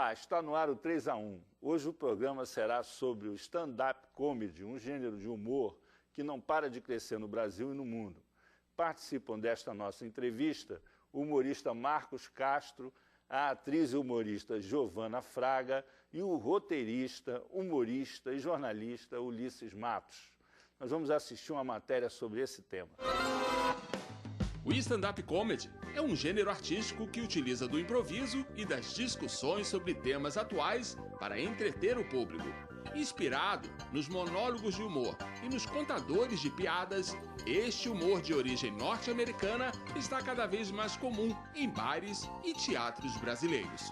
Olá, está no ar o 3 a 1. Hoje o programa será sobre o stand-up comedy, um gênero de humor que não para de crescer no Brasil e no mundo. Participam desta nossa entrevista o humorista Marcos Castro, a atriz e humorista Giovana Fraga e o roteirista, humorista e jornalista Ulisses Matos. Nós vamos assistir uma matéria sobre esse tema. O stand-up comedy é um gênero artístico que utiliza do improviso e das discussões sobre temas atuais para entreter o público. Inspirado nos monólogos de humor e nos contadores de piadas, este humor de origem norte-americana está cada vez mais comum em bares e teatros brasileiros.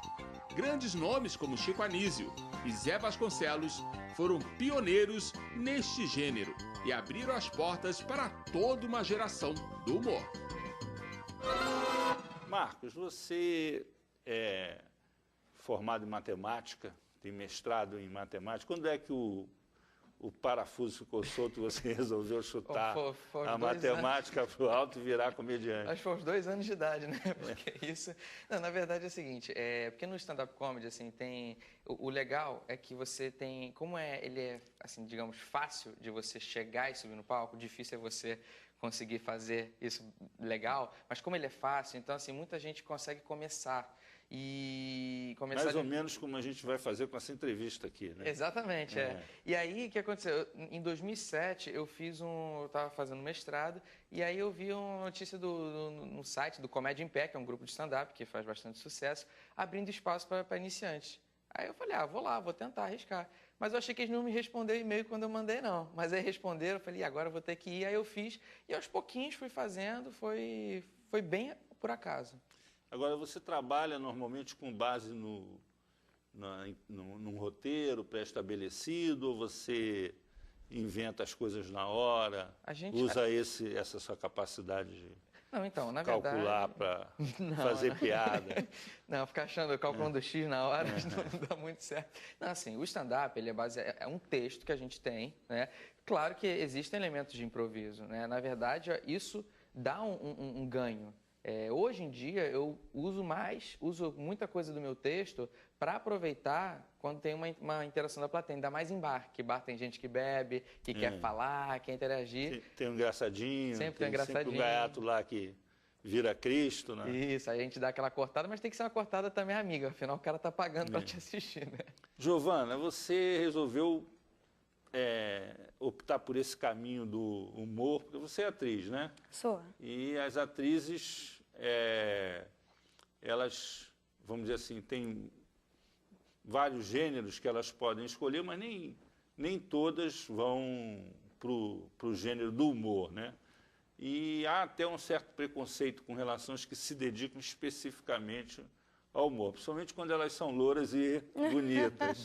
Grandes nomes como Chico Anísio e Zé Vasconcelos foram pioneiros neste gênero e abriram as portas para toda uma geração do humor. Marcos, você é formado em matemática, tem mestrado em matemática. Quando é que o parafuso ficou solto e você resolveu chutar a matemática para o alto e virar comediante? Acho que foi uns 2 anos de idade, né? Porque isso... Não, na verdade é o seguinte, porque no stand-up comedy, assim, tem... O legal é que você tem... Como ele é, assim, digamos, fácil de você chegar e subir no palco, difícil é você conseguir fazer isso legal, mas como ele é fácil, então, assim, muita gente consegue começar. Mais ou menos como a gente vai fazer com essa entrevista aqui, né? Exatamente, E aí, o que aconteceu? Em 2007, eu estava fazendo mestrado, e aí eu vi uma notícia no site do Comédia em Pé, que é um grupo de stand-up que faz bastante sucesso, abrindo espaço para iniciantes. Aí eu falei, vou lá, vou tentar arriscar. Mas eu achei que eles não me responderam e-mail quando eu mandei, não. Mas aí responderam, eu falei, agora eu vou ter que ir. Aí eu fiz, e aos pouquinhos fui fazendo, foi bem por acaso. Agora, você trabalha normalmente com base num roteiro pré-estabelecido, ou você inventa as coisas na hora, usa essa sua capacidade de calcular para fazer piada? Não, ficar calculando o X na hora não dá muito certo. Não, assim, o stand-up, ele é um texto que a gente tem, né? Claro que existem elementos de improviso, né? Na verdade, isso dá um ganho. Hoje em dia, eu uso muita coisa do meu texto para aproveitar quando tem uma interação da plateia, ainda mais em bar, que bar tem gente que bebe, que quer falar, quer interagir. Tem um engraçadinho, sempre tem um engraçadinho. Sempre um gaiato lá que vira Cristo, né? Isso, aí a gente dá aquela cortada, mas tem que ser uma cortada também amiga, afinal o cara tá pagando para te assistir, né? Giovana, você resolveu optar por esse caminho do humor, porque você é atriz, né? Sou. E as atrizes, elas, vamos dizer assim, têm vários gêneros que elas podem escolher, mas nem todas vão para o gênero do humor, né? E há até um certo preconceito com relação às que se dedicam especificamente ao humor, principalmente quando elas são louras e bonitas.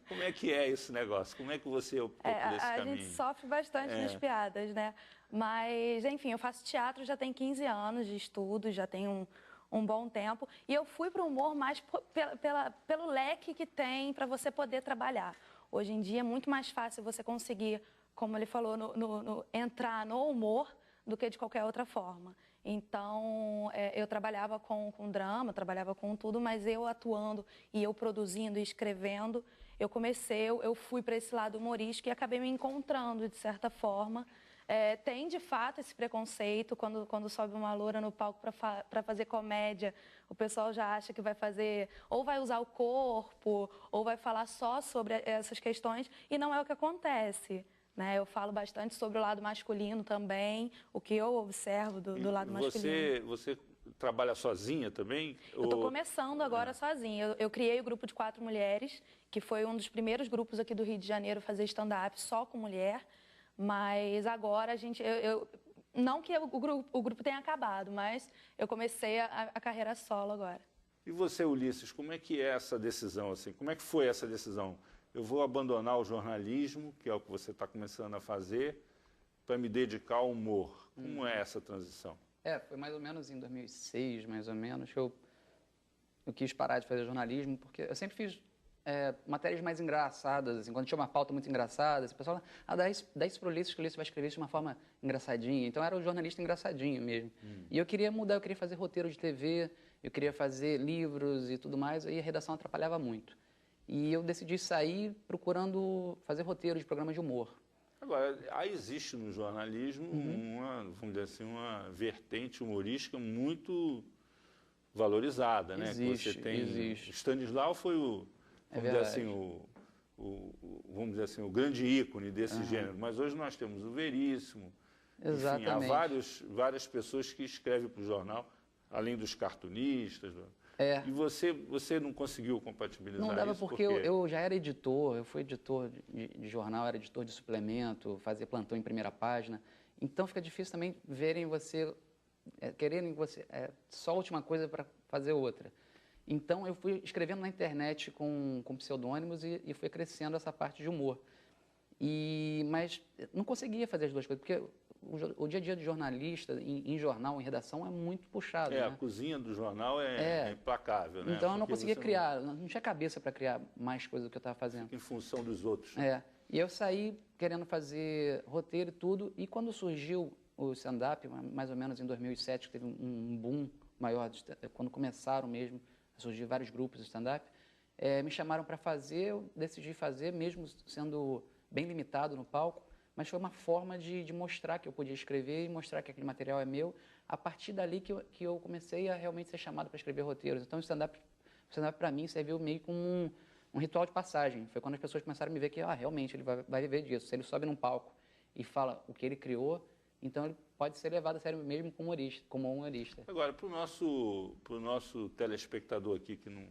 Como é que é esse negócio? Como é que você optou por esse caminho? A gente sofre bastante nas piadas, né? Mas, enfim, eu faço teatro já tem 15 anos de estudo, já tem um bom tempo. E eu fui para o humor mais pelo leque que tem para você poder trabalhar. Hoje em dia é muito mais fácil você conseguir, como ele falou, entrar no humor do que de qualquer outra forma. Então, eu trabalhava com drama, trabalhava com tudo, mas eu atuando e eu produzindo e escrevendo, eu fui para esse lado humorístico e acabei me encontrando, de certa forma. Tem, de fato, esse preconceito, quando sobe uma loura no palco para fazer comédia, o pessoal já acha que vai fazer, ou vai usar o corpo, ou vai falar só sobre essas questões, e não é o que acontece. Né? Eu falo bastante sobre o lado masculino também, o que eu observo do lado masculino. Você trabalha sozinha também? Eu estou começando agora sozinha. Eu criei o grupo de 4 mulheres, que foi um dos primeiros grupos aqui do Rio de Janeiro a fazer stand-up só com mulher, mas agora a gente... não que o grupo tenha acabado, mas eu comecei a carreira solo agora. E você, Ulisses, como é que é essa decisão? Assim? Como é que foi essa decisão? Eu vou abandonar o jornalismo, que é o que você está começando a fazer, para me dedicar ao humor. Como é essa transição? Foi mais ou menos em 2006, mais ou menos, que eu quis parar de fazer jornalismo, porque eu sempre fiz matérias mais engraçadas, assim, quando tinha uma pauta muito engraçada, o pessoal, dá isso para o Ulisses, que o Ulisses vai escrever isso de uma forma engraçadinha. Então, era o jornalista engraçadinho mesmo. E eu queria mudar, eu queria fazer roteiro de TV, eu queria fazer livros e tudo mais, aí a redação atrapalhava muito. E eu decidi sair procurando fazer roteiro de programas de humor. Agora, existe no jornalismo vamos dizer assim, uma vertente humorística muito valorizada, né? Existe, Que você tem, existe. Stanislau foi vamos dizer assim, vamos dizer assim, o grande ícone desse gênero, mas hoje nós temos o Veríssimo. Exatamente. Enfim, há várias pessoas que escrevem para o jornal, além dos cartunistas. E você não conseguiu compatibilizar Não dava isso? porque eu já era editor, eu fui editor de jornal, era editor de suplemento, fazia plantão em primeira página. Então fica difícil também verem você, quererem você, só a última coisa para fazer outra. Então eu fui escrevendo na internet com pseudônimos e fui crescendo essa parte de humor. Mas não conseguia fazer as duas coisas, porque o dia a dia de jornalista, em jornal, em redação, é muito puxado. A né? cozinha do jornal é implacável, né? Então eu não Porque conseguia você criar, não tinha cabeça para criar mais coisas do que eu estava fazendo. fica em função dos outros. E eu saí querendo fazer roteiro e tudo, e quando surgiu o stand-up, mais ou menos em 2007, que teve um boom maior, quando começaram mesmo a surgir vários grupos de stand-up, me chamaram para fazer, eu decidi fazer, mesmo sendo bem limitado no palco, mas foi uma forma de mostrar que eu podia escrever e mostrar que aquele material é meu. A partir dali que eu comecei a realmente ser chamado para escrever roteiros. Então, o stand-up para mim serviu meio como um ritual de passagem. Foi quando as pessoas começaram a me ver que realmente ele vai viver disso. Se ele sobe num palco e fala o que ele criou, então ele pode ser levado a sério mesmo como humorista. Agora, para o nosso telespectador aqui que não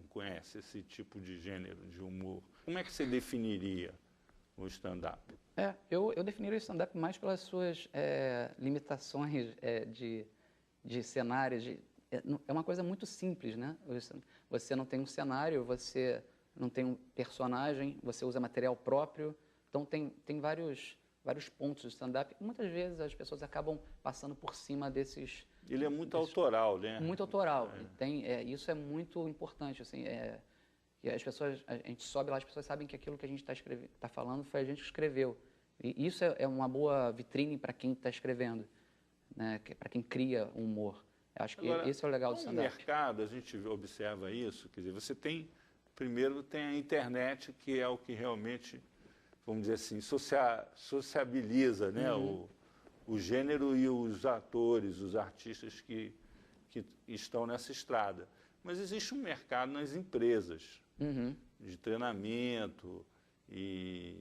conhece esse tipo de gênero de humor, como é que você definiria o stand-up? Eu definiria o stand-up mais pelas suas limitações de cenários. É uma coisa muito simples, né? Você não tem um cenário, você não tem um personagem, você usa material próprio. Então, tem vários pontos do stand-up. Muitas vezes as pessoas acabam passando por cima desses... Ele é muito autoral, né? Muito autoral. Isso é muito importante, assim. E a gente sobe lá, as pessoas sabem que aquilo que a gente está falando foi a gente que escreveu. E isso é uma boa vitrine para quem está escrevendo, né? Para quem cria um humor. Eu acho que esse é o legal do stand-up. No mercado, a gente observa isso, quer dizer, você tem, primeiro, tem a internet, que é o que realmente, vamos dizer assim, sociabiliza, né? O gênero e os atores, os artistas que estão nessa estrada. Mas existe um mercado nas empresas de treinamento e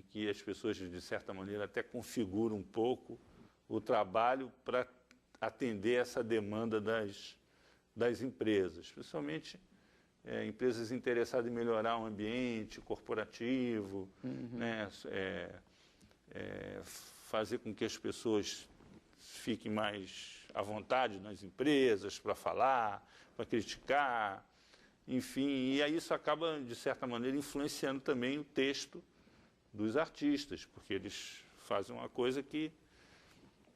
que as pessoas, de certa maneira, até configuram um pouco o trabalho para atender essa demanda das empresas, principalmente empresas interessadas em melhorar o ambiente corporativo, né? Fazer com que as pessoas fiquem mais à vontade nas empresas para falar, para criticar, enfim, e aí isso acaba, de certa maneira, influenciando também o texto dos artistas, porque eles fazem uma coisa que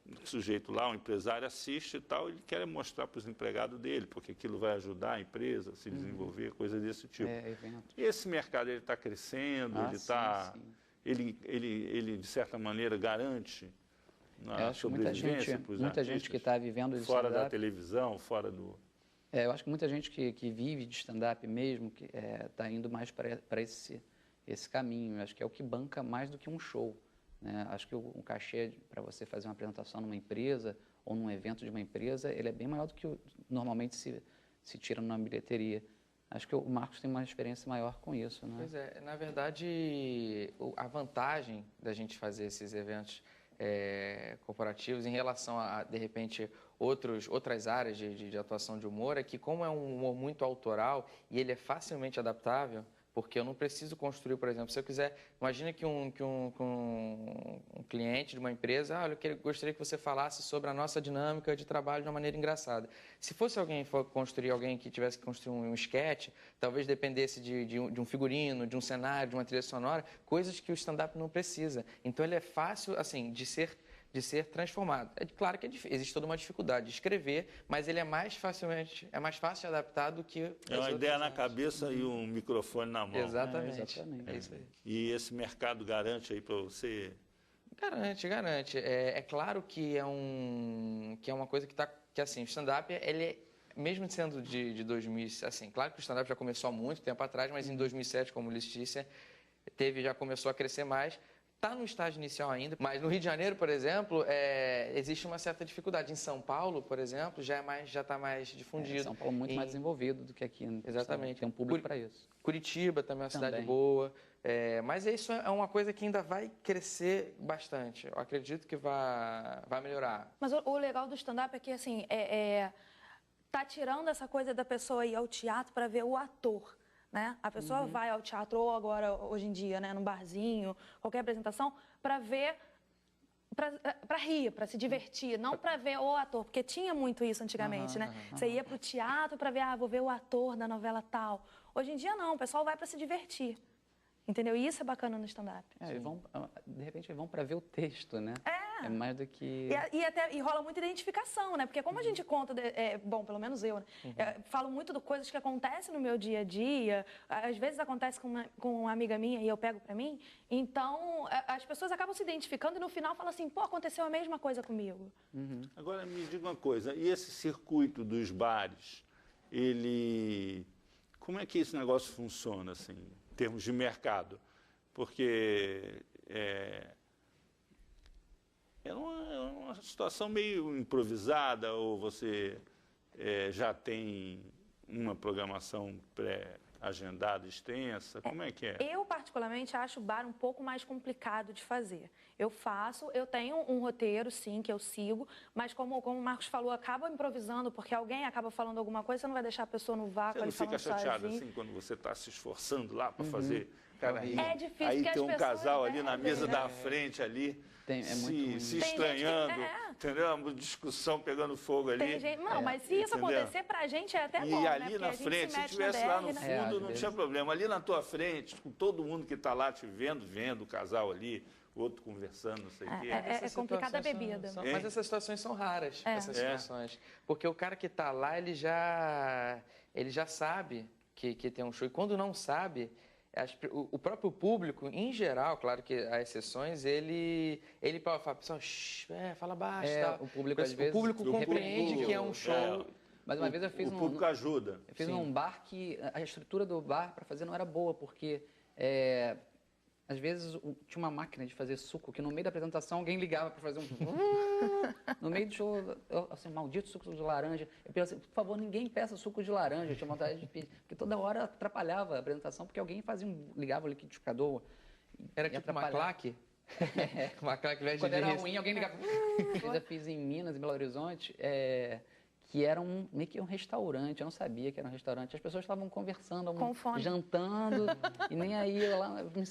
o sujeito lá, o empresário, assiste e tal, ele quer mostrar para os empregados dele, porque aquilo vai ajudar a empresa a se desenvolver, coisa desse tipo. E esse mercado está crescendo, ele, de certa maneira, garante a sobrevivência para os artistas. Muita gente que está vivendo de fora da televisão, fora do... eu acho que muita gente que vive de stand-up mesmo, que está indo mais para esse caminho. Eu acho que é o que banca mais do que um show, né? Acho que um cachê para você fazer uma apresentação numa empresa ou num evento de uma empresa, ele é bem maior do que normalmente se tira numa bilheteria. Acho que o Marcos tem uma experiência maior com isso, né? Pois é, na verdade, a vantagem da gente fazer esses eventos corporativos em relação a, de repente, outras áreas de atuação de humor é que, como é um humor muito autoral e ele é facilmente adaptável, porque eu não preciso construir, por exemplo, se eu quiser, imagina que um cliente de uma empresa, olha, eu gostaria que você falasse sobre a nossa dinâmica de trabalho de uma maneira engraçada. Se fosse alguém construir, alguém que tivesse que construir um sketch, talvez dependesse de um figurino, de um cenário, de uma trilha sonora, coisas que o stand-up não precisa. Então ele é fácil, assim, de ser transformado. É claro que existe toda uma dificuldade de escrever, mas ele é mais fácil de adaptar do que... É uma ideia na cabeça e um microfone na mão. Exatamente. É isso aí. E esse mercado garante aí para você? Garante. É claro que é uma coisa que assim, o stand-up, ele mesmo sendo de 2000, assim, claro que o stand-up já começou há muito tempo atrás, mas em 2007, como Ulisses disse, já começou a crescer mais. Está no estágio inicial ainda, mas no Rio de Janeiro, por exemplo, existe uma certa dificuldade. Em São Paulo, por exemplo, já está mais difundido. São Paulo é muito mais desenvolvido do que aqui. Exatamente. Tem um público para isso. Curitiba também é uma cidade boa. Mas isso é uma coisa que ainda vai crescer bastante. Eu acredito que vai melhorar. Mas o legal do stand-up é que, assim, tá tirando essa coisa da pessoa ir ao teatro para ver o ator. Né? A pessoa vai ao teatro, ou agora, hoje em dia, né, num barzinho, qualquer apresentação, para ver, para rir, para se divertir, não para ver o ator, porque tinha muito isso antigamente, né? Você ia para o teatro para ver, vou ver o ator da novela tal. Hoje em dia, não, o pessoal vai para se divertir, entendeu? E isso é bacana no stand-up. De repente, vão para ver o texto, né? É mais do que... E rola muita identificação, né? Porque como a gente conta, bom, pelo menos eu, né? Falo muito de coisas que acontecem no meu dia a dia, às vezes acontece com uma amiga minha e eu pego pra mim, então as pessoas acabam se identificando e no final falam assim, pô, aconteceu a mesma coisa comigo. Agora me diga uma coisa, e esse circuito dos bares, como é que esse negócio funciona, assim, em termos de mercado? Porque é uma situação meio improvisada, ou você já tem uma programação pré-agendada, extensa? Como é que é? Eu, particularmente, acho o bar um pouco mais complicado de fazer. Eu tenho um roteiro, sim, que eu sigo, mas como o Marcos falou, acaba improvisando, porque alguém acaba falando alguma coisa, você não vai deixar a pessoa no vácuo ali falando sozinho. Você não fica chateado assim, quando você está se esforçando lá para fazer... Cara, é difícil, aí tem um casal ali na mesa da né? frente ali, se Tem estranhando, entendeu? Uma discussão pegando fogo ali. Tem gente, não, mas se isso acontecer pra gente é até bom, E ali né? na frente, se estivesse lá no fundo, não tinha problema. Ali na tua frente, com todo mundo que está lá te vendo o casal ali, o outro conversando, não sei o quê. É complicada a bebida. Mas essas situações são raras, essas situações. Porque o cara que está lá, ele já sabe que tem um show. E quando não sabe... O próprio público, em geral, claro que há exceções, ele fala, pessoal, fala baixo. O público, às vezes, compreende que é um show. Mas uma vez eu fiz o público ajuda. Eu fiz num bar que a estrutura do bar para fazer não era boa, porque às vezes tinha uma máquina de fazer suco que no meio da apresentação alguém ligava para fazer no meio do show, assim, maldito suco de laranja. Eu pensei, por favor, ninguém peça suco de laranja. Eu tinha vontade de pedir, porque toda hora atrapalhava a apresentação, porque alguém ligava o liquidificador. Era tipo uma claque? Uma claque velha de Quando era ruim, alguém ligava. Eu fiz em Minas, em Belo Horizonte, que era meio que um restaurante. Eu não sabia que era um restaurante. As pessoas estavam conversando, jantando, e nem aí eu lá me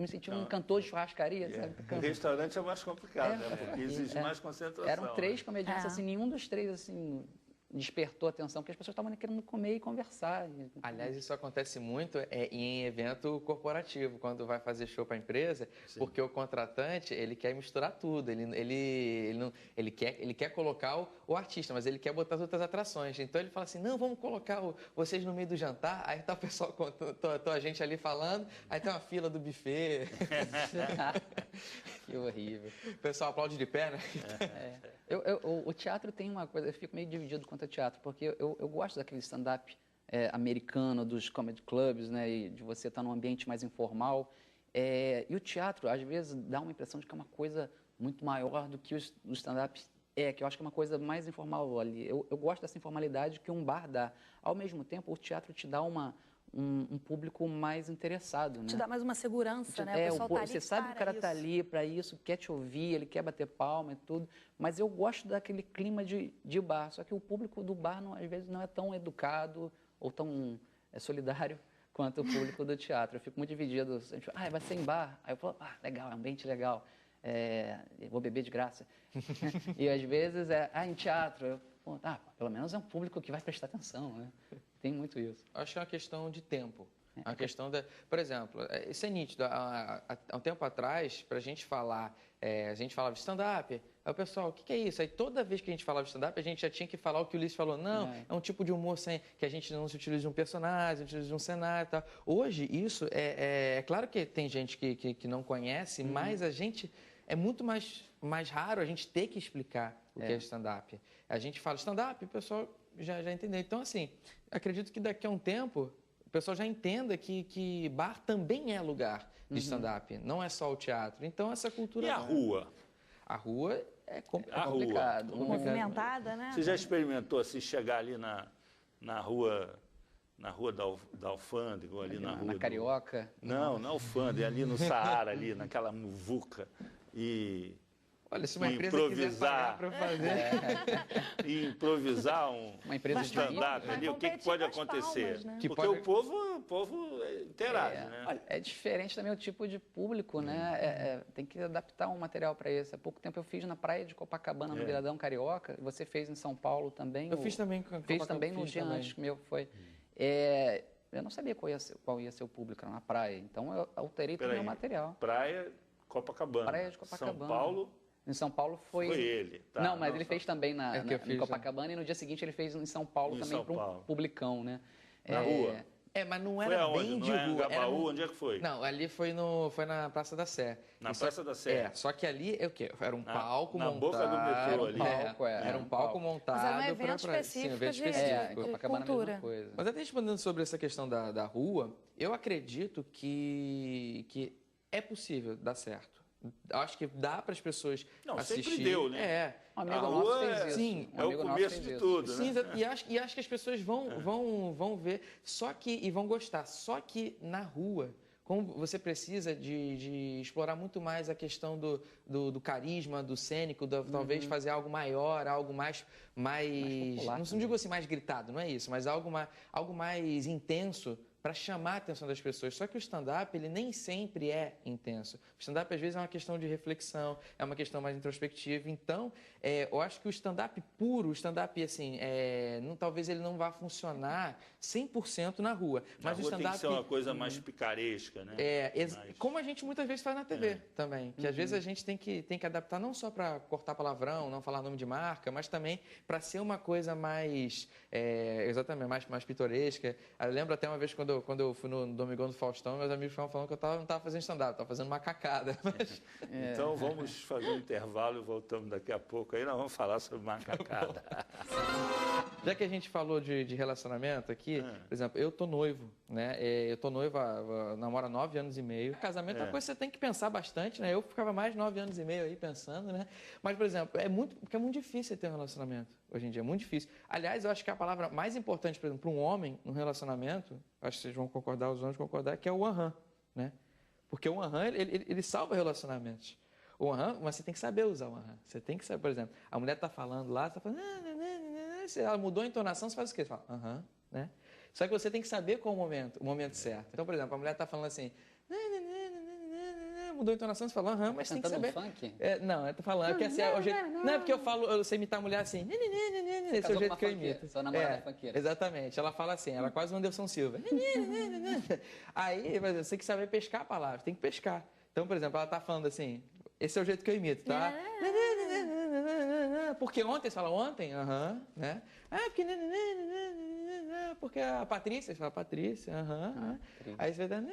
senti um cantor de churrascaria. Sabe? O restaurante é mais complicado, né? Porque exige mais concentração. Eram 3 comediantes, assim, nenhum dos 3 assim, despertou atenção, porque as pessoas estavam querendo comer e conversar. Aliás, isso acontece muito em evento corporativo, quando vai fazer show para a empresa, porque o contratante, ele quer misturar tudo, ele quer colocar o artista, mas ele quer botar as outras atrações. Então ele fala assim, não, vamos colocar vocês no meio do jantar, aí tá o pessoal, a gente ali falando, aí tem uma fila do buffet. Que horrível. O pessoal aplaude de pé, né? O teatro tem uma coisa, eu fico meio dividido quanto ao teatro, porque eu gosto daquele stand-up americano, dos comedy clubs, né, e de você estar num ambiente mais informal. E o teatro, às vezes, dá uma impressão de que é uma coisa muito maior do que o stand-up que eu acho que é uma coisa mais informal ali. Eu gosto dessa informalidade que um bar dá. Ao mesmo tempo, o teatro te dá um público mais interessado, né? Te dá mais uma segurança, né? O pessoal tá ali, você sabe que o cara está ali para isso, quer te ouvir, ele quer bater palma e tudo, mas eu gosto daquele clima de bar, só que o público do bar, às vezes, não é tão educado ou tão solidário quanto o público do teatro. Eu fico muito dividido. A gente fala, vai ser em bar. Aí eu falo, legal, é um ambiente legal, vou beber de graça. E às vezes em teatro, pelo menos é um público que vai prestar atenção, né? Tem muito isso. Acho que é uma questão de tempo. A questão por exemplo, isso é nítido. Há um tempo atrás, para a gente falar, a gente falava de stand-up, aí o pessoal, o que é isso? Aí toda vez que a gente falava de stand-up, a gente já tinha que falar o que o Ulisses falou. Não, é um tipo de humor que a gente não se utiliza de um personagem, utiliza de um cenário e tal. Hoje, isso é claro que tem gente que não conhece, mas a gente é muito mais raro a gente ter que explicar o que é stand-up. A gente fala stand-up, o pessoal já entendeu. Então, assim, acredito que daqui a um tempo o pessoal já entenda que bar também é lugar de stand-up, não é só o teatro. Então, essa cultura... E a rua? A rua é complicado. Complicado. Movimentada, né? Você já experimentou assim, chegar ali na rua da Alfândega, ou ali na rua... Na Carioca? Não, na Alfândega, ali no Saara, ali, naquela muvuca. E Olha, se uma empresa quiser pagar para fazer... E improvisar uma empresa de stand-up ali, o que pode acontecer? Palmas, né? Porque o povo interage, né? Olha, é diferente também o tipo de público, né? Tem que adaptar um material para isso. Há pouco tempo eu fiz na praia de Copacabana, no Viradão Carioca. Você fez em São Paulo também. Eu fiz também. Fiz também no dia antes que meu foi. Eu não sabia qual ia ser o público na praia, então eu alterei também o material. Praia Copacabana. Praia de Copacabana. São Paulo. Em São Paulo foi ele. Tá, não, mas ele fez também em Copacabana e no dia seguinte ele fez em São Paulo também para um publicão, né? Na rua. Mas não era bem de rua. Não é Angabaú? Onde é que foi? Não, ali foi na Praça da Sé. Na Praça da Sé. Só que ali é o quê? Era um palco montado. Na boca do metrô ali. Era um palco montado. Mas é um evento específico de cultura. Coisa. Mas até respondendo sobre essa questão da rua, eu acredito que é possível dar certo. Acho que dá para as pessoas assistir. Sempre deu, né? Um amigo nosso fez isso. Sim, é o começo de tudo, sim, né? E acho que as pessoas vão ver e vão gostar. Só que na rua, como você precisa de explorar muito mais a questão do carisma, do cênico, talvez fazer algo maior, algo mais popular, não digo assim mais gritado, não é isso, mas algo mais intenso, para chamar a atenção das pessoas. Só que o stand-up, ele nem sempre é intenso. O stand-up, às vezes, é uma questão de reflexão, é uma questão mais introspectiva. Então, eu acho que o stand-up puro, o stand-up, assim, talvez ele não vá funcionar 100% na rua. Mas na rua tem que ser uma coisa mais picaresca, né? Como a gente muitas vezes faz na TV também. Que às vezes a gente tem que adaptar não só para cortar palavrão, não falar nome de marca, mas também para ser uma coisa mais, exatamente, mais pitoresca. Eu lembro até uma vez quando eu fui no Domingão do Faustão, meus amigos estavam falando que eu não estava fazendo stand-up, estava fazendo macacada. Mas... Então vamos fazer um intervalo e voltamos daqui a pouco. Aí nós vamos falar sobre macacada. Já que a gente falou de relacionamento aqui, por exemplo, eu tô noivo, né? Eu tô noivo, namoro há 9 anos e meio. Casamento é uma coisa que você tem que pensar bastante, né? Eu ficava mais 9 anos e meio aí pensando, né? Mas, por exemplo, porque é muito difícil ter um relacionamento. Hoje em dia é muito difícil. Aliás, eu acho que a palavra mais importante, por exemplo, para um homem no relacionamento, acho que vocês vão concordar, os homens vão concordar, que é o aham, né? Porque o aham, ele salva relacionamentos. O aham, mas você tem que saber usar o aham. Você tem que saber, por exemplo, a mulher está falando lá, você está falando... Se ela mudou a entonação, você faz o quê? Você fala, aham, né? Só que você tem que saber qual o momento certo. Então, por exemplo, a mulher está falando assim... Mudou a entonação, você fala, aham, mas tem que saber. Funk? Não, eu tô falando, porque assim, o jeito... Não, é porque eu sei imitar a mulher assim, esse é o jeito que eu imito. Sua namorada é funkeira. Exatamente, ela fala assim, ela quase um Anderson Silva. Aí, você tem que saber pescar a palavra, tem que pescar. Então, por exemplo, ela tá falando assim, esse é o jeito que eu imito, tá? Porque ontem, você fala ontem, aham, né? Porque a Patrícia, você fala Patrícia, aham. Aí você vai dar,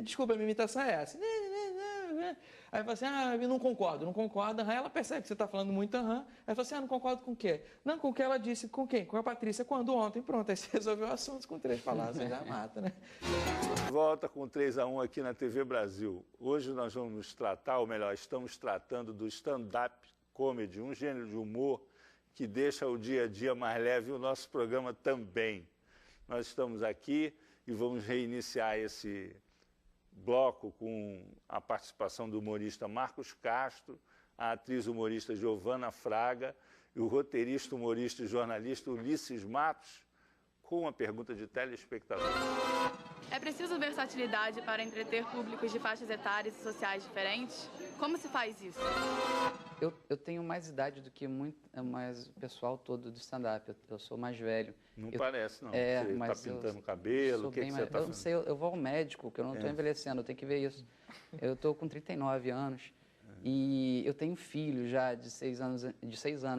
desculpa, a minha imitação é essa. Aí fala assim, eu não concordo. Aí ela percebe que você está falando muito aham. Aí fala assim, não concordo com o quê? Não, com o que ela disse, com quem? Com a Patrícia, quando? Ontem, pronto. Aí você resolveu o assunto com 3 palavras, você já mata, né? Volta com 3-1 aqui na TV Brasil. Hoje nós vamos tratar, ou melhor, estamos tratando do stand-up comedy, um gênero de humor que deixa o dia a dia mais leve, e o nosso programa também. Nós estamos aqui e vamos reiniciar esse bloco com a participação do humorista Marcos Castro, a atriz humorista Giovana Fraga e o roteirista, humorista e jornalista Ulisses Matos, com uma pergunta de telespectador. É preciso versatilidade para entreter públicos de faixas etárias e sociais diferentes? Como se faz isso? Eu tenho mais idade do que mais o pessoal todo do stand-up. Eu sou mais velho. Não parece, não. Você está pintando o cabelo? O que você está fazendo? Eu não sei, eu vou ao médico, que eu não estou envelhecendo, eu tenho que ver isso. Eu estou com 39 anos e eu tenho um filho já de 6 anos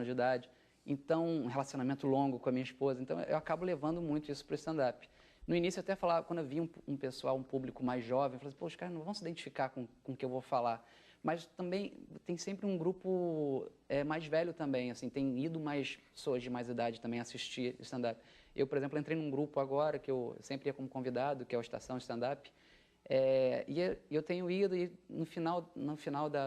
de idade. Então, um relacionamento longo com a minha esposa. Então, eu acabo levando muito isso para o stand-up. No início, eu até falava, quando eu via um público mais jovem, eu falava assim, pô, os caras não vão se identificar com o que eu vou falar. mas também tem sempre um grupo mais velho também, assim, tem ido mais pessoas de mais idade também assistir stand-up. Eu, por exemplo, entrei num grupo agora, que eu sempre ia como convidado, que é o Estação Stand-up, e eu tenho ido e no final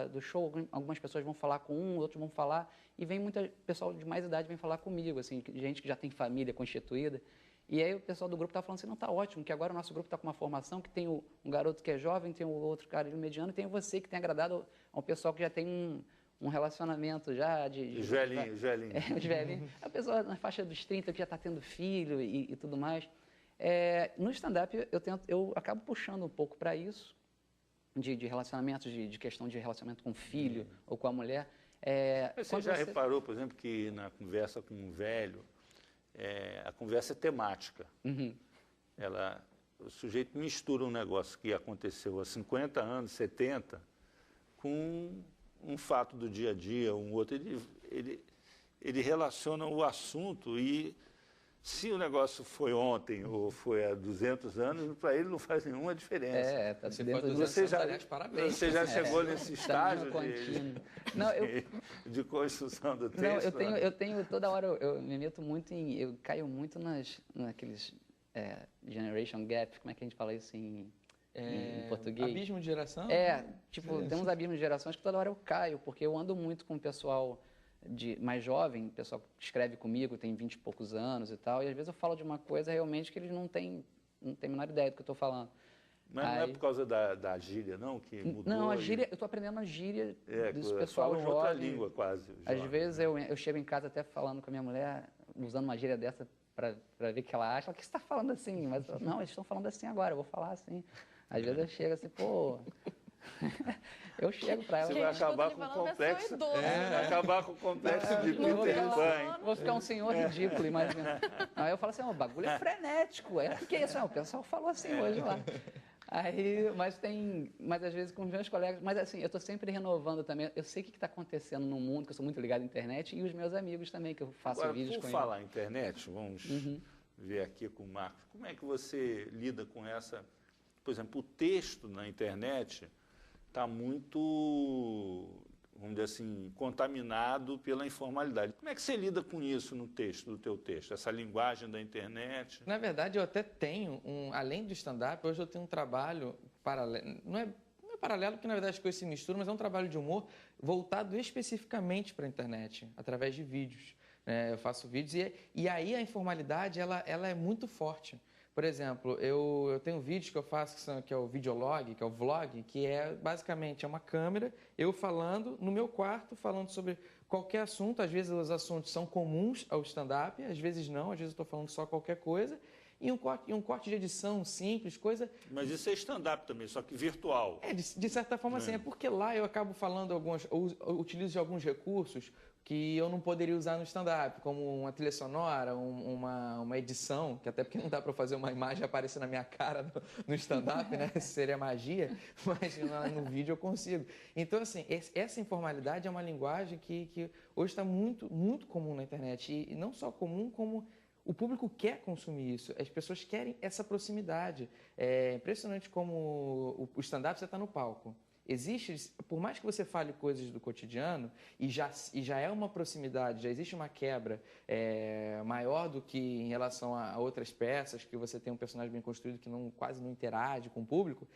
do show, algumas pessoas vão falar com um, outros vão falar, e vem muita pessoal de mais idade vem falar comigo, assim, gente que já tem família constituída. E aí o pessoal do grupo está falando assim, não, está ótimo, que agora o nosso grupo está com uma formação que tem um garoto que é jovem, tem o outro cara mediano, e tem você que tem agradado ao pessoal que já tem um relacionamento já de velhinho. Os velhinhos. A pessoa na faixa dos 30 que já está tendo filho e tudo mais. No stand-up eu acabo puxando um pouco para isso, de relacionamentos, de questão de relacionamento com o filho ou com a mulher. Você já reparou, por exemplo, que na conversa com um velho, a conversa é temática. Uhum. O sujeito mistura um negócio que aconteceu há 50 anos, 70, com um fato do dia a dia, um outro. Ele relaciona o assunto e, se o negócio foi ontem ou foi há 200 anos, para ele não faz nenhuma diferença. Tá Se dentro for do... 200 Você já, aliás, parabéns. Você já chegou nesse estágio Não, de construção do texto? Não, eu tenho toda hora, eu me meto muito eu caio muito naqueles generation gap, como é que a gente fala isso em português? Abismo de geração? Tem uns abismos de gerações que toda hora eu caio, porque eu ando muito com o pessoal mais jovem, o pessoal que escreve comigo, tem 20 e poucos anos e tal, e às vezes eu falo de uma coisa realmente que eles não têm a menor ideia do que eu estou falando. Mas não é por causa da gíria, não, que mudou? Não, a gíria, eu estou aprendendo a gíria desse pessoal jovem. outra língua quase. Às vezes eu chego em casa até falando com a minha mulher, usando uma gíria dessa para ver o que ela acha. O que você está falando assim? Mas não, eles estão falando assim agora, eu vou falar assim. Às vezes eu chego assim, pô... Eu chego para ela. Você vai acabar com o complexo. Vai acabar com o complexo de Peter Pan. Vou ficar um senhor ridículo, imagina. Aí eu falo assim, o bagulho é frenético. Que isso? O pessoal falou assim hoje lá. Aí, mas às vezes com os meus colegas, mas assim, eu estou sempre renovando também. Eu sei o que está acontecendo no mundo, que eu sou muito ligado à internet, e os meus amigos também, que eu faço vídeos com eles. Por falar em internet, vamos ver aqui com o Marcos. Como é que você lida com essa... Por exemplo, o texto na internet está muito, vamos dizer assim, contaminado pela informalidade. Como é que você lida com isso no texto, do teu texto, essa linguagem da internet? Na verdade, eu até tenho, além do stand-up, hoje eu tenho um trabalho paralelo, não é paralelo, porque na verdade as coisas se misturam, mas é um trabalho de humor voltado especificamente para a internet, através de vídeos. Eu faço vídeos e aí a informalidade ela é muito forte. Por exemplo, eu tenho vídeos que eu faço que é o videolog, que é o vlog, que basicamente uma câmera, eu falando no meu quarto, falando sobre qualquer assunto. Às vezes os assuntos são comuns ao stand-up, às vezes não, às vezes eu estou falando só qualquer coisa. E um corte de edição simples, coisa... Mas isso é stand-up também, só que virtual. De certa forma, sim. É porque lá eu acabo falando utilizo de alguns recursos que eu não poderia usar no stand-up, como uma trilha sonora, uma edição, que até porque não dá para fazer uma imagem aparecer na minha cara no stand-up, né? Seria magia, mas no vídeo eu consigo. Então, assim, essa informalidade é uma linguagem que hoje está muito, muito comum na internet. E não só comum, como o público quer consumir isso. As pessoas querem essa proximidade. É impressionante como o stand-up, você está no palco. Existe, por mais que você fale coisas do cotidiano, e já é uma proximidade, já existe uma quebra maior do que em relação a outras peças, que você tem um personagem bem construído que quase não interage com o público,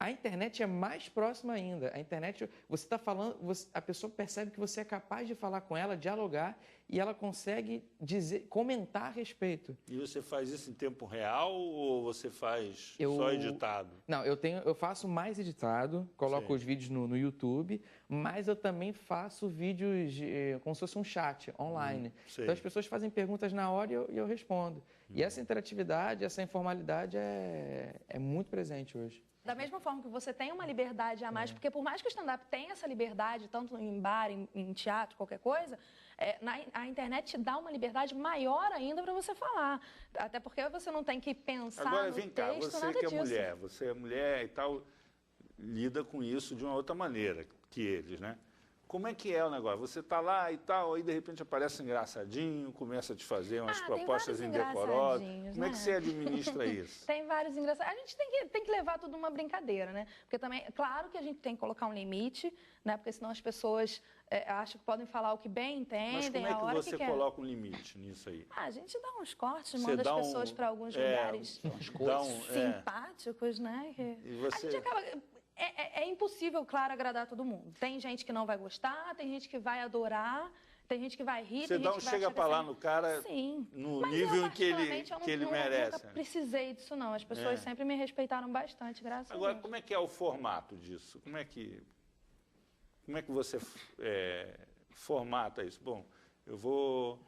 a internet é mais próxima ainda. A internet, você está falando, a pessoa percebe que você é capaz de falar com ela, dialogar, e ela consegue comentar a respeito. E você faz isso em tempo real ou você faz só editado? Não, eu faço mais editado, coloco os vídeos no YouTube, mas eu também faço vídeos como se fosse um chat online. Então as pessoas fazem perguntas na hora e eu respondo. E essa interatividade, essa informalidade é muito presente hoje. Da mesma forma que você tem uma liberdade a mais, porque por mais que o stand-up tenha essa liberdade, tanto em bar, em teatro, qualquer coisa, a internet te dá uma liberdade maior ainda para você falar. Até porque você não tem que pensar Agora, no vem cá, texto, você nada que é disso. mulher, você é mulher e tal, lida com isso de uma outra maneira que eles, né? Como é que é o negócio? Você está lá e tal, aí de repente aparece um engraçadinho, começa a te fazer umas propostas indecorosas. Como é que você administra isso? Tem vários engraçados. A gente tem que levar tudo uma brincadeira, né? Porque também, claro que a gente tem que colocar um limite, né? Porque senão as pessoas acham que podem falar o que bem entendem, Mas como é a hora que você quer. coloca um limite nisso aí? A gente dá uns cortes, Você manda dá as pessoas para alguns lugares simpáticos, né? E você... A gente acaba... É impossível, claro, agradar todo mundo. Tem gente que não vai gostar, tem gente que vai adorar, tem gente que vai rir, Você tem gente que vai chega para lá no cara no nível em que ele merece. Eu nunca precisei disso, não. As pessoas sempre me respeitaram bastante, graças a Deus. Agora, como é que é o formato disso? Como é que você formata isso? Bom, eu vou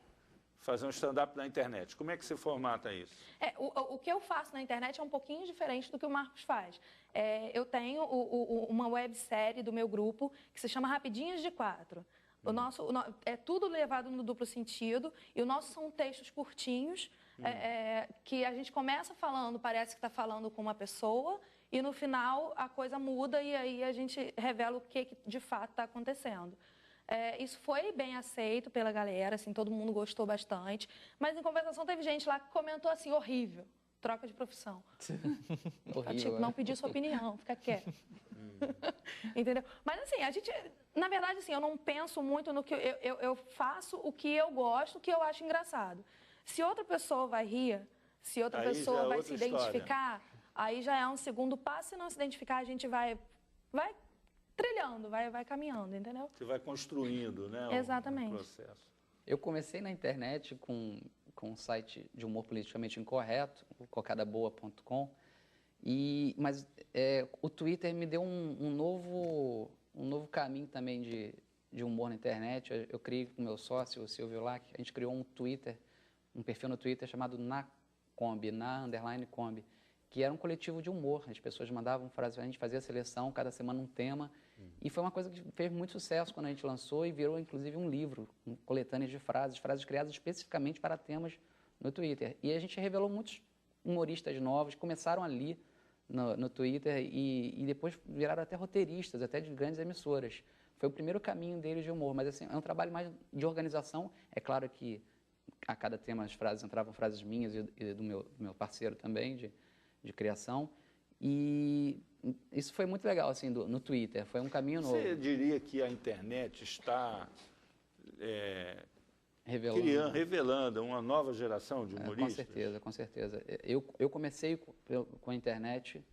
fazer um stand-up na internet. Como é que você formata isso? O que eu faço na internet é um pouquinho diferente do que o Marcos faz. Eu tenho uma websérie do meu grupo que se chama Rapidinhas de 4. É tudo levado no duplo sentido e o nosso são textos curtinhos que a gente começa falando, parece que está falando com uma pessoa e no final a coisa muda e aí a gente revela o que de fato está acontecendo. Isso foi bem aceito pela galera, assim, todo mundo gostou bastante. Mas, em compensação, teve gente lá que comentou assim, horrível, troca de profissão. Horrível, tipo, não pediu sua opinião, fica quieto. Entendeu? Mas, assim, a gente, na verdade, assim, eu não penso muito no que... Eu faço o que eu gosto, o que eu acho engraçado. Se outra pessoa vai rir, se outra pessoa vai se identificar, aí já é um segundo passo. Se não se identificar, a gente vai trilhando, vai caminhando, entendeu? Você vai construindo, né? Exatamente. O processo. Eu comecei na internet com um site de humor politicamente incorreto, o cocadaboa.com, mas o Twitter me deu um novo caminho também de humor na internet. Eu criei com o meu sócio, o Silvio Lac, a gente criou um perfil no Twitter chamado _Kombi, que era um coletivo de humor. As pessoas mandavam frases, a gente fazia a seleção, cada semana um tema. E foi uma coisa que fez muito sucesso quando a gente lançou e virou, inclusive, um livro, coletâneas de frases criadas especificamente para temas no Twitter. E a gente revelou muitos humoristas novos, começaram ali no Twitter e depois viraram até roteiristas, até de grandes emissoras. Foi o primeiro caminho deles de humor, mas assim, é um trabalho mais de organização. É claro que a cada tema as frases entravam frases minhas e do meu parceiro também, de criação, e isso foi muito legal, assim, no Twitter, foi um caminho novo. Você diria que a internet está revelando uma nova geração de humoristas? Com certeza. Eu comecei com a internet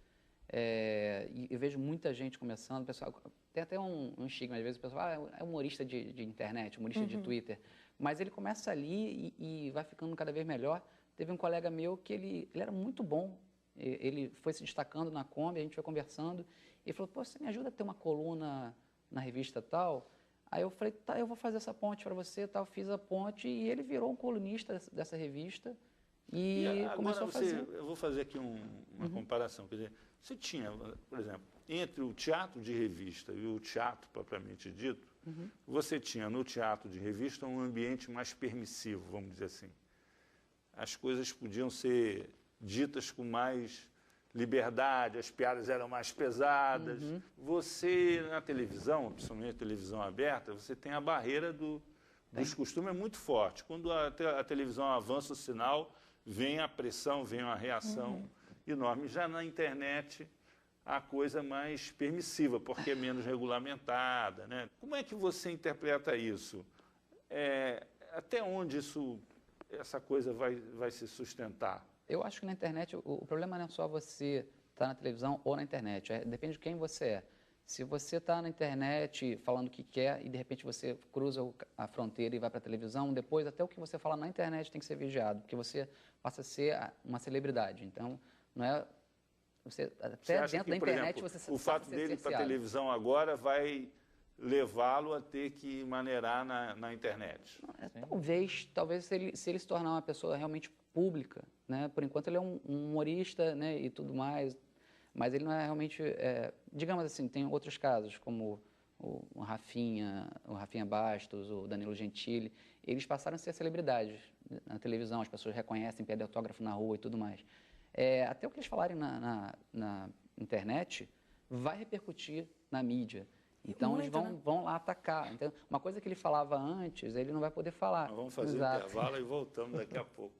e eu vejo muita gente começando, pessoal, tem até um estigma, às vezes o pessoal é humorista de internet, humorista de Twitter, mas ele começa ali e vai ficando cada vez melhor. Teve um colega meu que ele era muito bom. Ele foi se destacando na Kombi, a gente foi conversando, e falou, pô, você me ajuda a ter uma coluna na revista tal? Aí eu falei, tá, eu vou fazer essa ponte para você, tal. Fiz a ponte e ele virou um colunista dessa revista e começou a fazer. Eu vou fazer aqui uma comparação, quer dizer, você tinha, por exemplo, entre o teatro de revista e o teatro propriamente dito, você tinha no teatro de revista um ambiente mais permissivo, vamos dizer assim. As coisas podiam ser ditas com mais liberdade, as piadas eram mais pesadas. Você, na televisão, principalmente a televisão aberta, você tem a barreira dos costumes muito forte. Quando a televisão avança o sinal, vem a pressão, vem uma reação enorme. Já na internet, a coisa mais permissiva, porque é menos regulamentada, né? Como é que você interpreta isso? Até onde essa coisa vai se sustentar? Eu acho que na internet, o problema não é só você estar na televisão ou na internet, depende de quem você é. Se você está na internet falando o que quer e de repente você cruza a fronteira e vai para a televisão, depois até o que você fala na internet tem que ser vigiado, porque você passa a ser uma celebridade. Então, não é... Até dentro da internet exemplo, você o fato dele ir para a televisão agora vai levá-lo a ter que maneirar na internet? Talvez se ele se tornar uma pessoa realmente pública, né? Por enquanto ele é um humorista, né, e tudo mais, mas ele não é realmente, digamos assim, tem outros casos como o Rafinha Bastos, o Danilo Gentili, eles passaram a ser celebridades na televisão, as pessoas reconhecem, pedem autógrafo na rua e tudo mais. Até o que eles falarem na internet vai repercutir na mídia. Então Muito, eles vão, né? vão lá atacar. Então, uma coisa que ele falava antes, ele não vai poder falar. Nós vamos fazer Exato. um intervalo e voltamos daqui a pouco.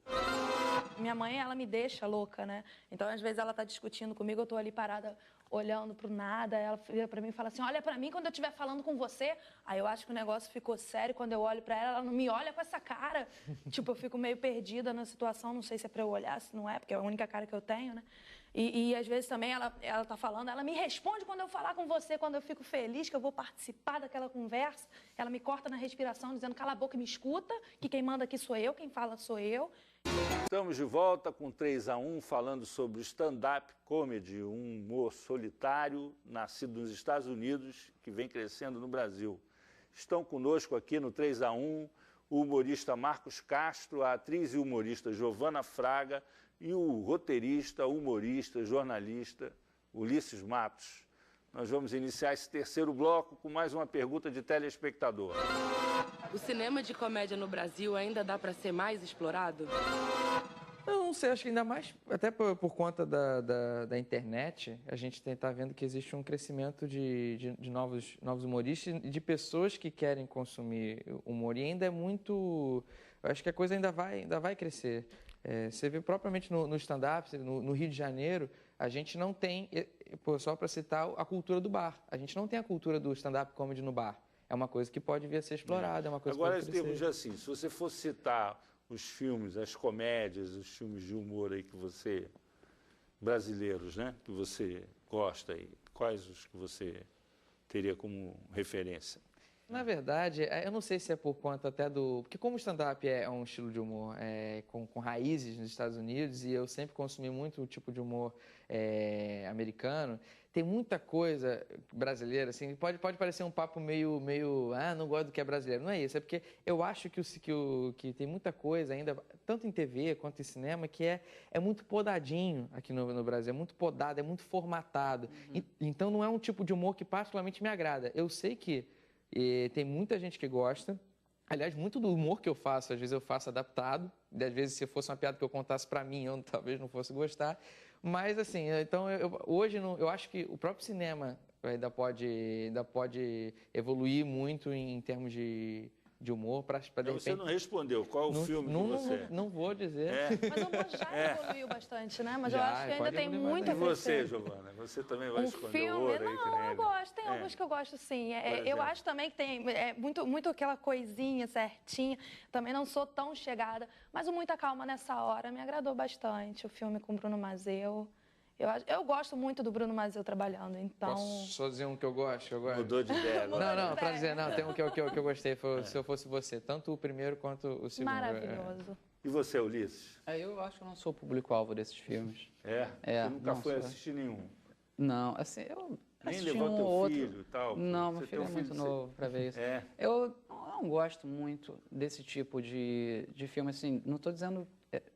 Minha mãe, ela me deixa louca, né? Então, às vezes, ela tá discutindo comigo, eu tô ali parada, olhando pro nada, ela vira pra mim e fala assim, olha pra mim quando eu estiver falando com você. Aí eu acho que o negócio ficou sério, quando eu olho pra ela, ela não me olha com essa cara. Tipo, eu fico meio perdida na situação, não sei se é pra eu olhar, se não é, porque é a única cara que eu tenho, né? E às vezes também ela tá falando, ela me responde quando eu falar com você, quando eu fico feliz que eu vou participar daquela conversa. Ela me corta na respiração, dizendo, cala a boca e me escuta, que quem manda aqui sou eu, quem fala sou eu. Estamos de volta com 3-1, falando sobre o stand-up comedy, um humor solitário, nascido nos Estados Unidos, que vem crescendo no Brasil. Estão conosco aqui no 3-1 o humorista Marcos Castro, a atriz e humorista Giovana Fraga e o roteirista, humorista, jornalista Ulisses Matos. Nós vamos iniciar esse terceiro bloco com mais uma pergunta de telespectador. O cinema de comédia no Brasil ainda dá para ser mais explorado? Eu não sei, acho que ainda mais, até por conta da internet, a gente está vendo que existe um crescimento de novos humoristas e de pessoas que querem consumir humor. E ainda é muito... Eu acho que a coisa ainda vai crescer. Você vê propriamente no stand-up, no Rio de Janeiro, a gente não tem, só para citar, a cultura do bar. A gente não tem a cultura do stand-up comedy no bar. É uma coisa que pode vir a ser explorada, é uma coisa Agora, que pode em termos crescer. de assim, se você fosse citar os filmes, as comédias, os filmes de humor aí que você, brasileiros, né, que você gosta aí, quais os que você teria como referência? Na verdade, eu não sei se é por conta até do... Porque como o stand-up é um estilo de humor com raízes nos Estados Unidos, e eu sempre consumi muito o tipo de humor americano, tem muita coisa brasileira, assim, pode parecer um papo meio não gosto do que é brasileiro. Não é isso, é porque eu acho que tem muita coisa ainda, tanto em TV quanto em cinema, que é muito podadinho aqui no Brasil, é muito podado, é muito formatado. Então não é um tipo de humor que particularmente me agrada. Eu sei que tem muita gente que gosta. Aliás, muito do humor que eu faço, às vezes eu faço adaptado. Às vezes, se fosse uma piada que eu contasse para mim, eu talvez não fosse gostar. Mas, assim, então, hoje eu acho que o próprio cinema ainda pode evoluir muito em termos de humor para de repente... Você não respondeu. Qual o filme que você... Não vou dizer. Mas o humor já evoluiu bastante, né? Mas eu Já, acho que ainda pode tem evoluir muito a E mais. você, crescer. Giovana? Você também vai Um esconder filme, horror aí, que nem não, eu ele? gosto, tem alguns que eu gosto sim. Eu exemplo? acho também que tem muito aquela coisinha certinha. Também não sou tão chegada, mas o Muita Calma Nessa Hora me agradou bastante. O filme com Bruno Mazzeo. Eu gosto muito do Bruno Mazzeo trabalhando, então... Posso só dizer um que eu gosto? Mudou de ideia agora. Não, para dizer, não, tem um que eu gostei, foi Se Eu Fosse Você, tanto o primeiro quanto o segundo. Maravilhoso. E você, Ulisses? Eu acho que eu não sou o público-alvo desses filmes. Você Você nunca não foi sou. assistir nenhum? Não, assim, eu Nem assisti levou um teu ou outro. filho e tal? Não, Você meu tem filho é muito novo para ver isso. Eu não gosto muito desse tipo de filme, assim, não estou dizendo...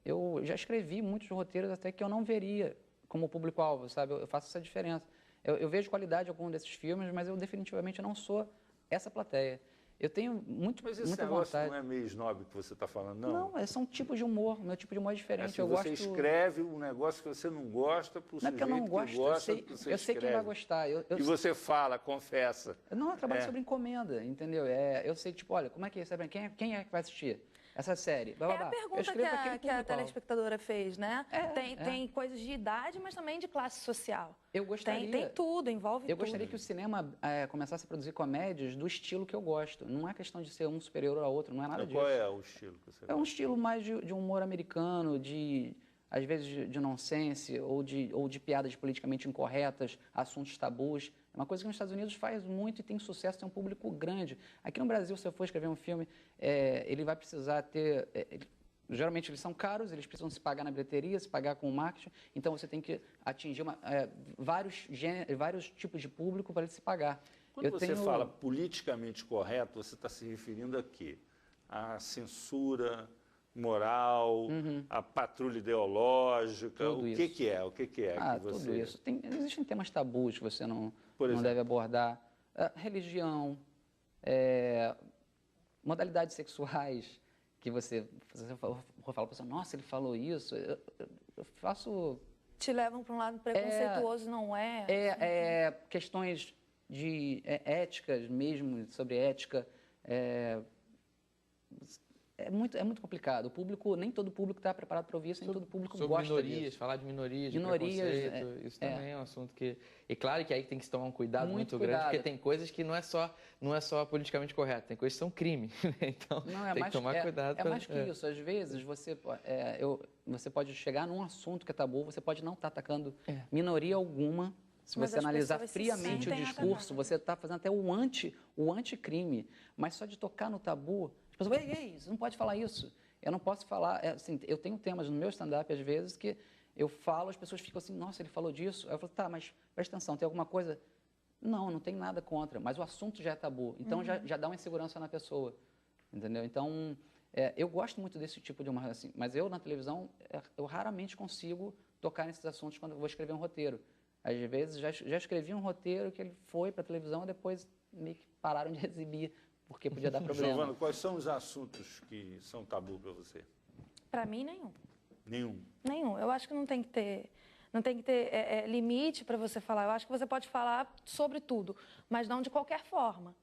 Eu já escrevi muitos roteiros até que eu não veria como público-alvo, sabe? Eu faço essa diferença. Eu vejo qualidade em algum desses filmes, mas eu definitivamente não sou essa plateia. Eu tenho Mas esse muita negócio vontade. não é meio snob que você está falando, não? Não, são tipos de humor. O meu tipo de humor é diferente. Assim, eu você gosto... escreve um negócio que você não gosta para o Não é porque sujeito eu não gosto, que gosta do que você eu sei quem vai escreve. gostar. E você fala, confessa. Não, eu trabalho sobre encomenda, entendeu? Eu sei, tipo, olha, como é que é? Sabe, quem é que vai assistir essa série? Blá, blá, É a blá. Eu pergunta escrevo pra aquele que a público-alvo. telespectadora fez, né? É. Tem coisas de idade, mas também de classe social. Eu gostaria... Tem tudo, envolve Eu tudo. gostaria que o cinema começasse a produzir comédias do estilo que eu gosto. Não é questão de ser um superior ao outro, não é nada disso. Qual é o estilo que você É um estilo mais de humor americano, às vezes de nonsense ou de piadas politicamente incorretas, assuntos tabus. É uma coisa que nos Estados Unidos faz muito e tem sucesso, tem um público grande. Aqui no Brasil, se eu for escrever um filme, ele vai precisar ter... geralmente eles são caros, eles precisam se pagar na bilheteria, se pagar com o marketing, então você tem que atingir vários tipos de público para ele se pagar. Quando você fala politicamente correto, você está se referindo a quê? A censura moral, a patrulha ideológica, Tudo o que é? O que é que você... Tudo isso. Existem temas tabus que você não exemplo? deve abordar. Religião, modalidades sexuais, que você fala para você, nossa, ele falou isso. Eu faço... Te levam para um lado preconceituoso, não é? Questões éticas mesmo, sobre ética. É muito complicado. O público, nem todo público está preparado para ouvir isso, nem todo público gosta minorias, disso. falar de minorias, de preconceito, isso também é um assunto que... E claro que aí tem que se tomar um cuidado muito grande, porque tem coisas que não é só politicamente correto, tem coisas que são crime, né? Então tem que tomar cuidado. É mais que isso. Às vezes você pode chegar num assunto que é tabu, você pode não estar atacando minoria alguma. Se você analisar friamente o discurso, você está fazendo até o anticrime, mas só de tocar no tabu... As pessoas falam, ei, você não pode falar isso. Eu não posso falar... assim, eu tenho temas no meu stand-up, às vezes, que eu falo, as pessoas ficam assim, nossa, ele falou disso. Aí eu falo, tá, mas presta atenção, tem alguma coisa? Não tem nada contra, mas o assunto já é tabu. Então, já dá uma insegurança na pessoa, entendeu? Então, eu gosto muito desse tipo de humor, assim, mas eu, na televisão, eu raramente consigo tocar nesses assuntos quando eu vou escrever um roteiro. Às vezes, já escrevi um roteiro que ele foi para a televisão e depois meio que pararam de exibir, porque podia dar problema. Giovana, quais são os assuntos que são tabu para você? Para mim, nenhum. Nenhum? Eu acho que não tem que ter limite para você falar. Eu acho que você pode falar sobre tudo, mas não de qualquer forma.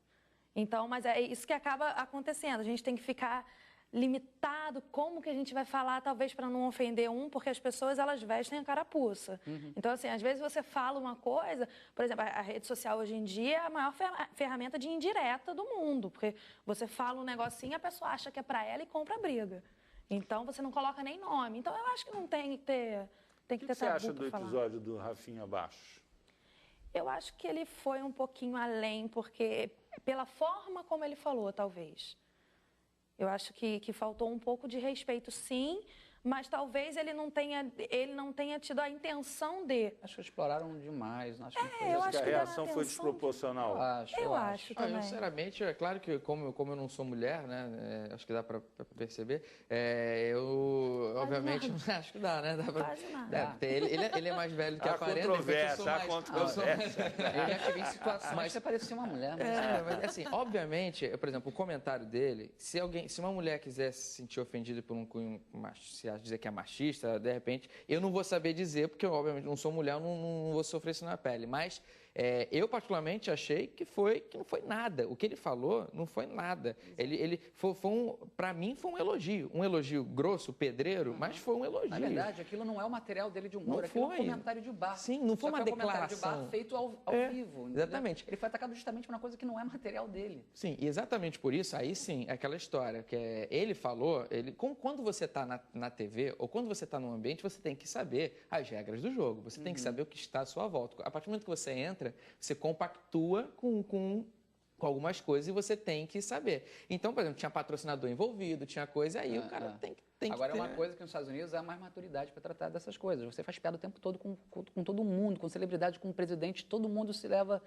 Então, mas é isso que acaba acontecendo. A gente tem que ficar limitado como que a gente vai falar, talvez para não ofender porque as pessoas, elas vestem a carapuça. Então, assim, às vezes você fala uma coisa, por exemplo, a rede social hoje em dia é a maior ferramenta de indireta do mundo, porque você fala um negocinho, a pessoa acha que é para ela e compra a briga. Então, você não coloca nem nome. Então, eu acho que não tem que ter O que você acha do episódio do Rafinha Bastos? Eu acho que ele foi um pouquinho além, porque pela forma como ele falou, talvez. Eu acho que faltou um pouco de respeito, sim, mas talvez ele não tenha tido a intenção de... Acho que exploraram demais. Acho que eu acho que a reação foi desproporcional. Eu acho também. Eu, sinceramente, é claro que como eu não sou mulher, né, acho que dá para perceber, eu obviamente acho que dá, né? Ele é mais velho que a 40. Há controvérsia. Eu já tive em situações que você parecia uma mulher. Mas assim, obviamente, por exemplo, o comentário dele, se uma mulher quiser se sentir ofendida por um cunho machista, dizer que é machista, de repente, eu não vou saber dizer, porque eu, obviamente, não sou mulher, não vou sofrer isso na pele. Mas eu, particularmente, achei que não foi nada. O que ele falou não foi nada. Para mim, foi um elogio grosso, pedreiro, mas foi um elogio. Na verdade, aquilo não é o material dele de humor, aquilo é um comentário de bar. Sim, não foi uma declaração. Um comentário de bar feito ao vivo. Exatamente. Ele foi atacado justamente por uma coisa que não é material dele. Sim, e exatamente por isso, aí sim, é aquela história que ele falou, quando você está na TV ou quando você está num ambiente, você tem que saber as regras do jogo, você tem que saber o que está à sua volta. A partir do momento que você entra, você compactua com algumas coisas e você tem que saber. Então, por exemplo, tinha patrocinador envolvido, tinha coisa, aí o cara tem que ter. Agora, é uma coisa que nos Estados Unidos há mais maturidade para tratar dessas coisas. Você faz piada o tempo todo com todo mundo, com celebridade, com presidente, todo mundo leva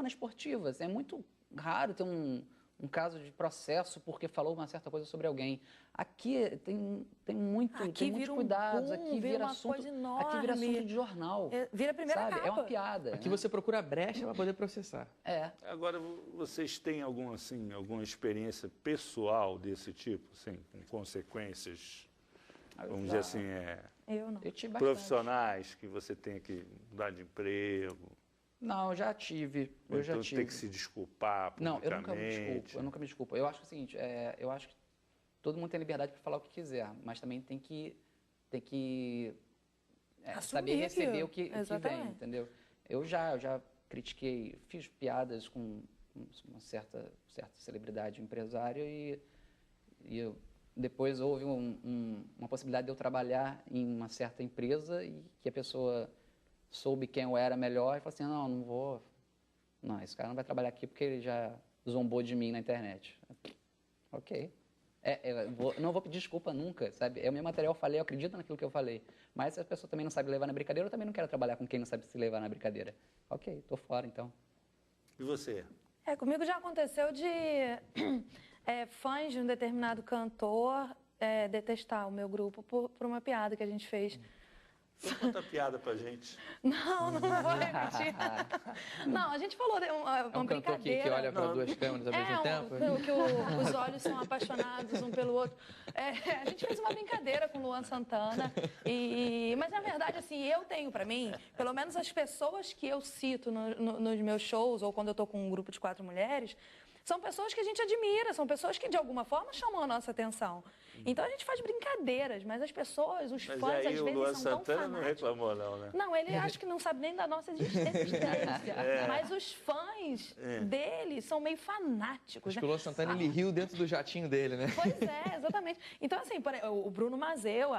na esportiva. É muito raro ter um caso de processo porque falou uma certa coisa sobre alguém. Aqui tem muito cuidado, aqui vira assunto de jornal. Vira a primeira capa. É uma piada. Aqui você procura brecha para poder processar. Agora, vocês têm alguma experiência pessoal desse tipo, assim, com consequências, vamos dizer assim, eu não. profissionais, que você tenha que mudar de emprego? Não, eu já tive. Então tem que se desculpar publicamente. Não, eu nunca me desculpo. Eu acho que é o seguinte, eu acho que todo mundo tem liberdade para falar o que quiser, mas também tem que saber receber o que vem, entendeu? Eu já critiquei, fiz piadas com uma certa celebridade empresária e depois houve uma possibilidade de eu trabalhar em uma certa empresa e que a pessoa soube quem eu era melhor e falou assim, não vou... Não, esse cara não vai trabalhar aqui porque ele já zombou de mim na internet. Ok. Não vou pedir desculpa nunca, sabe? É o meu material, eu falei, eu acredito naquilo que eu falei. Mas se a pessoa também não sabe levar na brincadeira, eu também não quero trabalhar com quem não sabe se levar na brincadeira. Ok, tô fora, então. E você? Comigo já aconteceu de fãs de um determinado cantor detestar o meu grupo por uma piada que a gente fez Então conta a piada pra gente. Não vou repetir. Não, a gente falou de uma É um cantor brincadeira. que olha para duas câmeras ao mesmo tempo? Que os olhos são apaixonados um pelo outro. A gente fez uma brincadeira com o Luan Santana. Mas, na verdade, assim, eu tenho pra mim, pelo menos as pessoas que eu cito nos meus shows, ou quando eu tô com um grupo de 4 mulheres, são pessoas que a gente admira, são pessoas que, de alguma forma, chamam a nossa atenção. Então, a gente faz brincadeiras, mas as pessoas, os fãs, às vezes, o Luan são tão Santana não fanáticos. reclamou, não, né? Não, ele acho que não sabe nem da nossa existência. Mas os fãs dele são meio fanáticos. Acho que o Luan Santana, ele riu dentro do jatinho dele, né? Pois é, exatamente. Então, assim, o Bruno Mazeu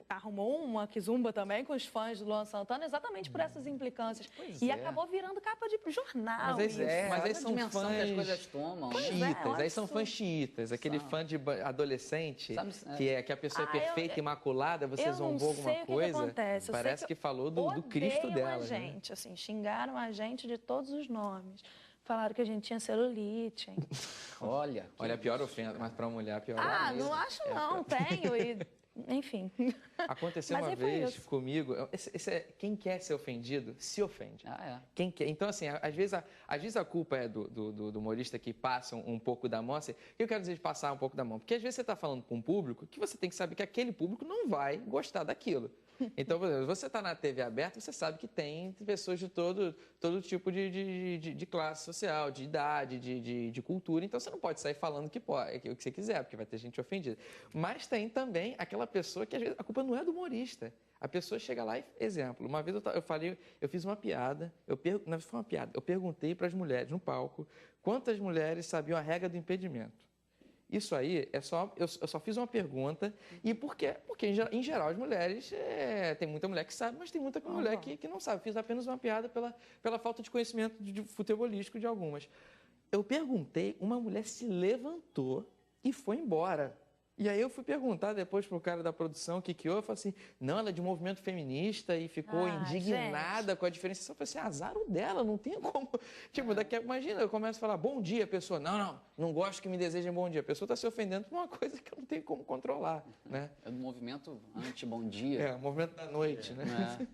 arrumou uma quizumba também com os fãs do Luan Santana exatamente por essas implicâncias. Pois E é. acabou virando capa de jornal. Mas isso. mas aí olha a são dimensão fãs que as coisas tomam. Pois é, chiitas, eu aí são acho- fãs chiitas, aquele fã de adolescente, Sabe, que a pessoa é Ah, eu- perfeita, imaculada, você eu não zombou sei alguma o que coisa, acontece. Eu sei parece que falou do Cristo odeiam dela. a né? gente, assim, xingaram a gente de todos os nomes. Falaram que a gente tinha celulite, hein? Olha, Olha, a pior ofensa, mas para uma mulher, a pior Ah, ofensa. não acho não, tenho e... Enfim. Aconteceu Mas uma aí foi vez isso. comigo, quem quer ser ofendido, se ofende. Ah, é. Quem quer? Então, assim, às vezes a culpa é do humorista que passa um pouco da mão. Assim, o que eu quero dizer de passar um pouco da mão? Porque às vezes você está falando com um público que você tem que saber que aquele público não vai gostar daquilo. Então, por exemplo, você está na TV aberta, você sabe que tem pessoas de todo tipo de classe social, de idade, de cultura. Então, você não pode sair falando o que você quiser, porque vai ter gente ofendida. Mas tem também aquela pessoa que, às vezes, a culpa não é do humorista. A pessoa chega lá e, exemplo, uma vez eu fiz uma piada, não foi uma piada, eu perguntei para as mulheres no palco quantas mulheres sabiam a regra do impedimento. Isso aí, eu só fiz uma pergunta. E por quê? Porque, em geral, as mulheres... tem muita mulher que sabe, mas tem muita mulher que não sabe. Fiz apenas uma piada pela falta de conhecimento de futebolístico de algumas. Eu perguntei, uma mulher se levantou e foi embora. E aí eu fui perguntar depois pro cara da produção o que houve. Eu falei assim, não, ela é de movimento feminista e ficou indignada com a diferenciação. Eu falei assim, azar o dela, não tem como... Tipo, imagina, eu começo a falar, bom dia, a pessoa, não gosto que me desejem bom dia. A pessoa está se ofendendo por uma coisa que eu não tenho como controlar, né? É do movimento anti-bom dia. É, o movimento da noite, né? É.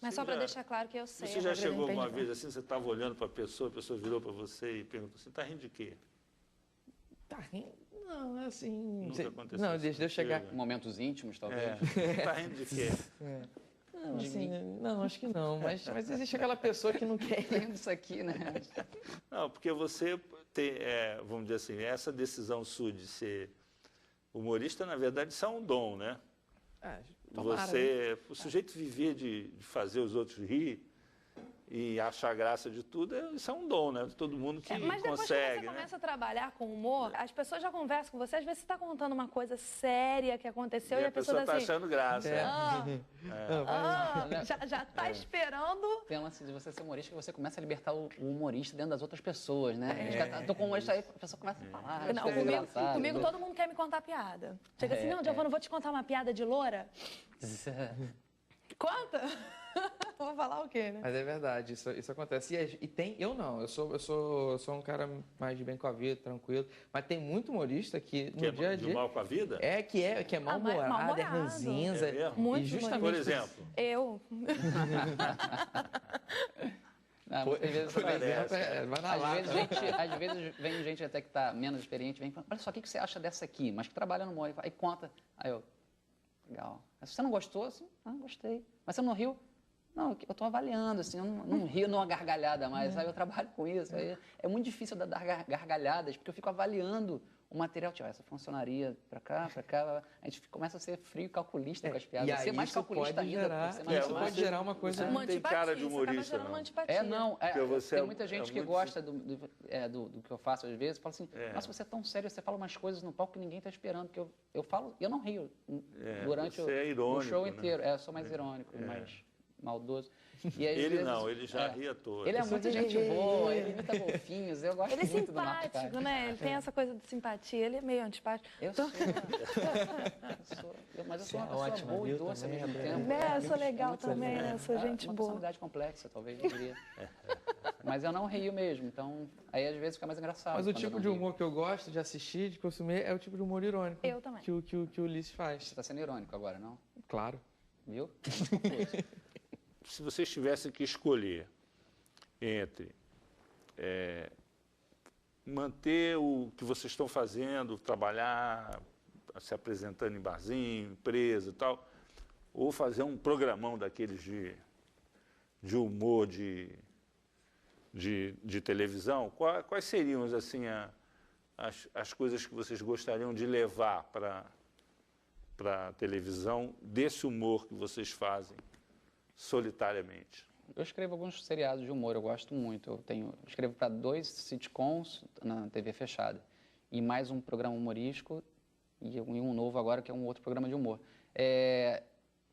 Mas só para deixar claro que eu sei. Você a já regra do chegou alguma impedimento. vez assim, você estava olhando para a pessoa virou para você e perguntou, você está rindo de quê? Tá rindo? Não, é assim... Nunca aconteceu Não, isso deixa eu chegar... contigo? Momentos íntimos, talvez. Você está rindo de quê? Não, assim, não, acho que não. Mas existe aquela pessoa que não quer... Lendo isso aqui, né? Não, porque você tem, vamos dizer assim, essa decisão sua de ser humorista, na verdade, isso é um dom, né? Tomara, O sujeito viver de fazer os outros rir e achar graça de tudo, isso é um dom, né? De todo mundo que Mas depois consegue, que você né? começa a trabalhar com humor, as pessoas já conversam com você, às vezes você está contando uma coisa séria que aconteceu e, E a pessoa tá está assim... achando graça. já está esperando... Tem um lance de você ser humorista que você começa a libertar o humorista dentro das outras pessoas, né? Tô com humorista aí, a pessoa começa a falar. Não, comigo todo mundo quer me contar piada. Chega assim, não, Giovana, vou te contar uma piada de loura. Conta! Vou falar o quê, né? Mas é verdade, isso acontece. Eu não, eu sou um cara mais de bem com a vida, tranquilo. Mas tem muito humorista que no dia a de dia... mal com a vida? que é mal-humorado, mal-humorado. é ranzinza. É mesmo? Muito e justamente Por exemplo, Eu. Não, às vezes, Por exemplo, vai na lata. às vezes vem gente até que está menos experiente, vem falando, olha só, o que você acha dessa aqui? Mas que trabalha no humor. Aí conta. Aí eu, legal. Mas se você não gostou, assim, gostei. Mas você não riu? Não, eu estou avaliando, assim, eu não rio numa gargalhada mais. Aí eu trabalho com isso. Aí é muito difícil dar gargalhadas, porque eu fico avaliando o material. Tipo, essa funcionaria pra cá. A gente começa a ser frio e calculista com as piadas. E aí Ser mais isso calculista pode ainda. gerar, Ser mais isso calculista. pode gerar uma coisa... Não tem cara de humorista, Uma não. antipatia. Porque você Tem muita gente que muito gosta do que eu faço às vezes, fala assim, nossa, você é tão sério, você fala umas coisas no palco que ninguém está esperando, que eu falo, eu não rio durante você é irônico, o show né? inteiro. Eu sou mais irônico, mais maldoso. E às Ele vezes, não, ele já ri à toa. Ele é muito gente boa, ele imita golfinhos, eu gosto Ele é muito do Marco simpático, Caio. né? Ele tem essa coisa de simpatia, ele é meio antipático. Mas eu sou uma pessoa ótima, boa e viu, doce ao também, mesmo Adriana? tempo. Né? Eu sou legal Muito também, né? Eu sou gente uma boa. personalidade complexa, talvez, eu diria. Mas eu não rio mesmo, então aí às vezes fica mais engraçado. Mas o quando eu tipo não de rio. humor que eu gosto de assistir, de consumir, é o tipo de humor irônico. Eu também. Que o Ulisses faz. Você está sendo irônico agora, não? Claro. viu? Se vocês tivessem que escolher entre manter o que vocês estão fazendo, trabalhar, se apresentando em barzinho, empresa e tal, ou fazer um programão daqueles de humor de televisão, quais seriam assim, as coisas que vocês gostariam de levar para a televisão desse humor que vocês fazem solitariamente? Eu escrevo alguns seriados de humor, eu gosto muito. Eu escrevo para 2 sitcoms na TV fechada e mais um programa humorístico e um novo agora que é um outro programa de humor.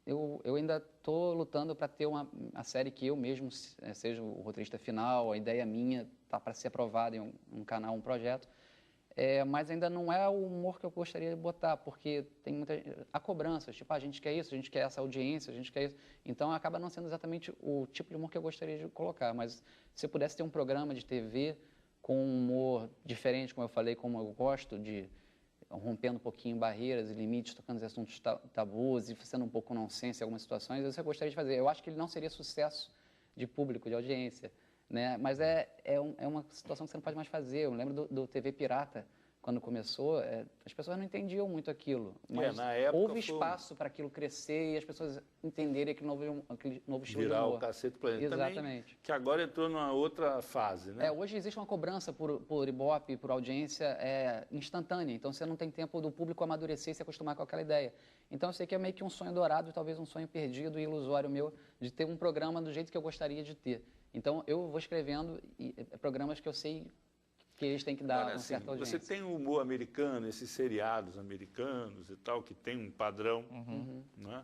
Eu ainda estou lutando para ter uma série que eu mesmo seja o roteirista final, a ideia minha está para ser aprovada em um canal, um projeto. Mas ainda não é o humor que eu gostaria de botar, porque tem há cobranças, tipo, a gente quer isso, a gente quer essa audiência, a gente quer isso. Então, acaba não sendo exatamente o tipo de humor que eu gostaria de colocar. Mas se eu pudesse ter um programa de TV com um humor diferente, como eu falei, como eu gosto, de rompendo um pouquinho barreiras e limites, tocando os assuntos tabus e sendo um pouco nonsense em algumas situações, isso eu gostaria de fazer. Eu acho que ele não seria sucesso de público, de audiência, né? Mas é uma situação que você não pode mais fazer. Eu lembro do TV Pirata, quando começou, as pessoas não entendiam muito aquilo, mas na época houve espaço para aquilo crescer e as pessoas entenderem aquele novo estilo virar de humor. O Cacete Planeta. Exatamente. Também, que agora entrou numa outra fase, né? Hoje existe uma cobrança por Ibope, por audiência instantânea, então você não tem tempo do público amadurecer e se acostumar com aquela ideia. Então eu sei que é meio que um sonho dourado, talvez um sonho perdido e ilusório meu, de ter um programa do jeito que eu gostaria de ter. Então eu vou escrevendo programas que eu sei que eles têm que dar uma certa audiência. Você tem o humor americano, esses seriados americanos e tal, que tem um padrão, né?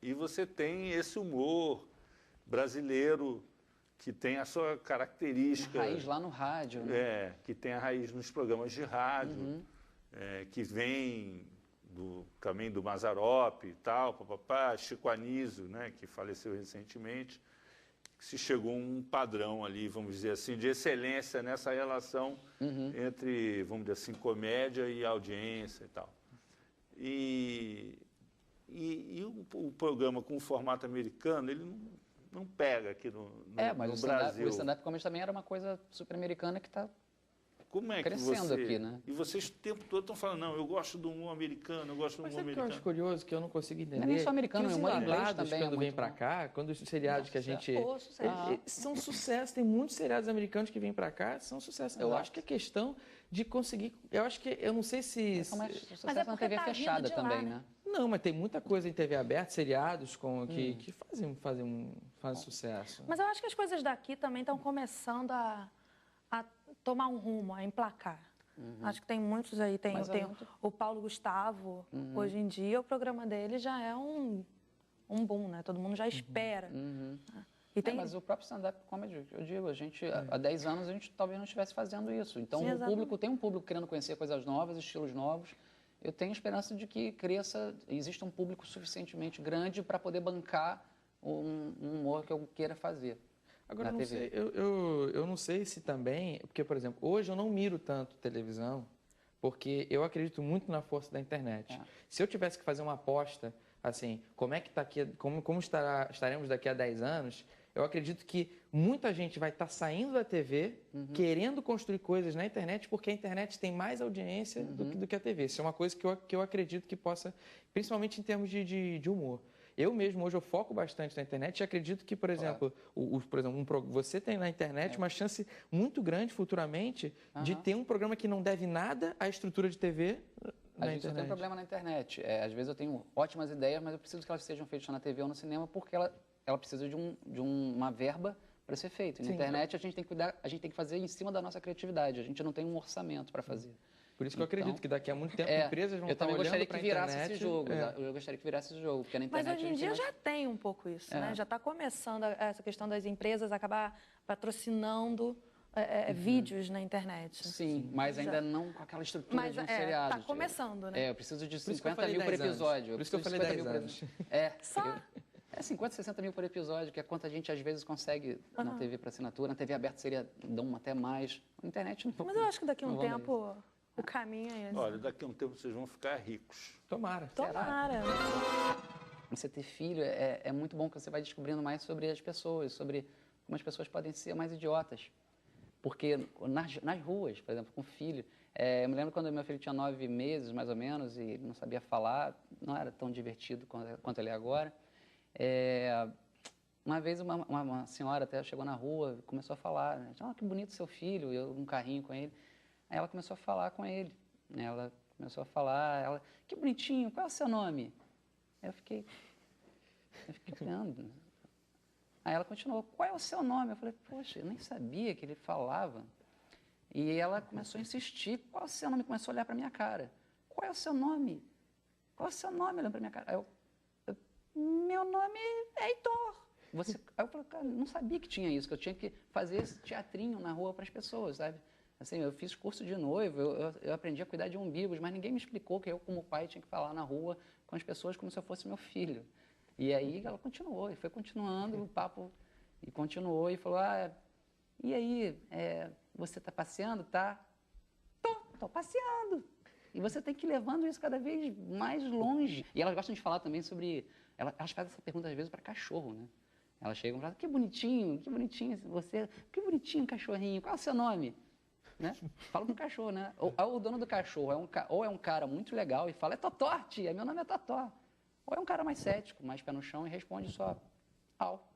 E você tem esse humor brasileiro que tem a sua característica. A raiz lá no rádio, né? Que tem a raiz nos programas de rádio, que vem também do Mazzaropi e tal, Chico Anísio, né, que faleceu recentemente. Se chegou a um padrão ali, vamos dizer assim, de excelência nessa relação entre, vamos dizer assim, comédia e audiência e tal. E o programa com o formato americano, ele não pega aqui no Brasil. O stand-up comedy também era uma coisa super americana que está Como é que crescendo aqui, né? E vocês o tempo todo estão falando, não, eu gosto do humor americano, eu gosto do humor Mas americano. Eu acho curioso que eu não consigo entender. Não é nem só americano, que os o humor inglês enlados, também quando vem pra cá, quando os seriados que a gente... são sucesso, tem muitos seriados americanos que vêm pra cá, são sucesso. Eu acho que é questão de conseguir... Eu não sei se... Mas é na TV fechada também, né? Não, mas tem muita coisa em TV aberta, seriados que fazem sucesso. Mas eu acho que as coisas daqui também estão começando a tomar um rumo, a emplacar. Acho que tem muitos aí. Tem o Paulo Gustavo, hoje em dia o programa dele já é um boom, né? Todo mundo já espera. Mas o próprio stand-up comedy, eu digo, há 10 anos a gente talvez não estivesse fazendo isso. Então Sim, o público tem um público querendo conhecer coisas novas, estilos novos. Eu tenho esperança de que exista um público suficientemente grande para poder bancar um humor que eu queira fazer. Agora, eu não sei se também... Porque, por exemplo, hoje eu não miro tanto televisão, porque eu acredito muito na força da internet. Se eu tivesse que fazer uma aposta, assim, como é que tá aqui, como estaremos daqui a 10 anos, eu acredito que muita gente vai estar saindo da TV, querendo construir coisas na internet, porque a internet tem mais audiência do que a TV. Isso é uma coisa que eu acredito que possa, principalmente em termos de humor. Eu mesmo, hoje, eu foco bastante na internet e acredito que, por exemplo, você tem na internet uma chance muito grande, futuramente, de ter um programa que não deve nada à estrutura de TV na internet. Eu tenho um problema na internet. Às vezes eu tenho ótimas ideias, mas eu preciso que elas sejam feitas na TV ou no cinema porque ela precisa de uma verba para ser feita. Na internet, a gente tem que fazer em cima da nossa criatividade. A gente não tem um orçamento para fazer. Por isso que eu acredito que daqui a muito tempo empresas vão estar olhando para a internet. Eu gostaria que virasse esse jogo, porque na internet... Mas hoje em dia já tem um pouco isso, né? Já está começando essa questão das empresas acabar patrocinando vídeos na internet. Sim, mas ainda não com aquela estrutura de um seriado. Está começando, né? Eu preciso de 50 mil por episódio. Por isso que eu falei 10 anos. Só? 50, 60 mil por episódio, que é quanto a gente às vezes consegue na TV para assinatura. Na TV aberta dão até mais. Na internet não. Mas eu acho que daqui a um tempo... O caminho é esse. Olha, daqui a um tempo vocês vão ficar ricos. Tomara. Tomara. você ter filho é muito bom, que você vai descobrindo mais sobre as pessoas, sobre como as pessoas podem ser mais idiotas. Porque nas ruas, por exemplo, com filho, eu me lembro quando meu filho tinha 9 meses, mais ou menos, e não sabia falar, não era tão divertido quanto ele é agora. Uma vez uma senhora até chegou na rua e começou a falar, né? Que bonito seu filho, eu um carrinho com ele. Aí ela começou a falar com ele, né? Ela começou a falar, que bonitinho, qual é o seu nome? Eu fiquei olhando. Aí ela continuou, qual é o seu nome? Eu falei, poxa, eu nem sabia que ele falava. E ela começou a insistir, qual é o seu nome? Começou a olhar para a minha cara. Qual é o seu nome? Qual é o seu nome? Olhando para a minha cara. Aí meu nome é Heitor. Aí eu falei, cara, não sabia que tinha isso, que eu tinha que fazer esse teatrinho na rua para as pessoas, sabe? Assim, eu fiz curso de noivo, eu aprendi a cuidar de umbigos, mas ninguém me explicou que eu, como pai, tinha que falar na rua com as pessoas como se eu fosse meu filho. E aí ela continuou, e foi continuando o papo, e continuou, e falou, e aí, você está passeando, tá? Tô passeando. E você tem que ir levando isso cada vez mais longe. E elas gostam de falar também sobre... Elas fazem essa pergunta às vezes para cachorro, né? Elas chegam e falam, que bonitinho você, que bonitinho cachorrinho, qual é o seu nome? Né? Fala com o cachorro, né? O dono do cachorro ou é um cara muito legal e fala, é Totó, tia, meu nome é Totó. Ou é um cara mais cético, mais pé no chão e responde só, au.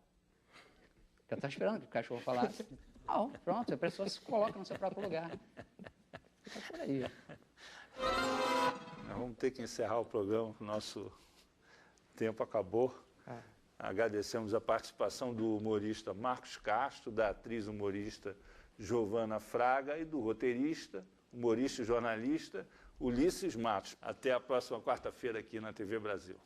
Eu estava esperando que o cachorro falasse, au, pronto, a pessoa se coloca no seu próprio lugar. Fica por aí. Nós vamos ter que encerrar o programa, o nosso tempo acabou. Agradecemos a participação do humorista Marcos Castro, da atriz humorista Giovana Fraga e do roteirista, humorista e jornalista Ulisses Matos. Até a próxima quarta-feira aqui na TV Brasil.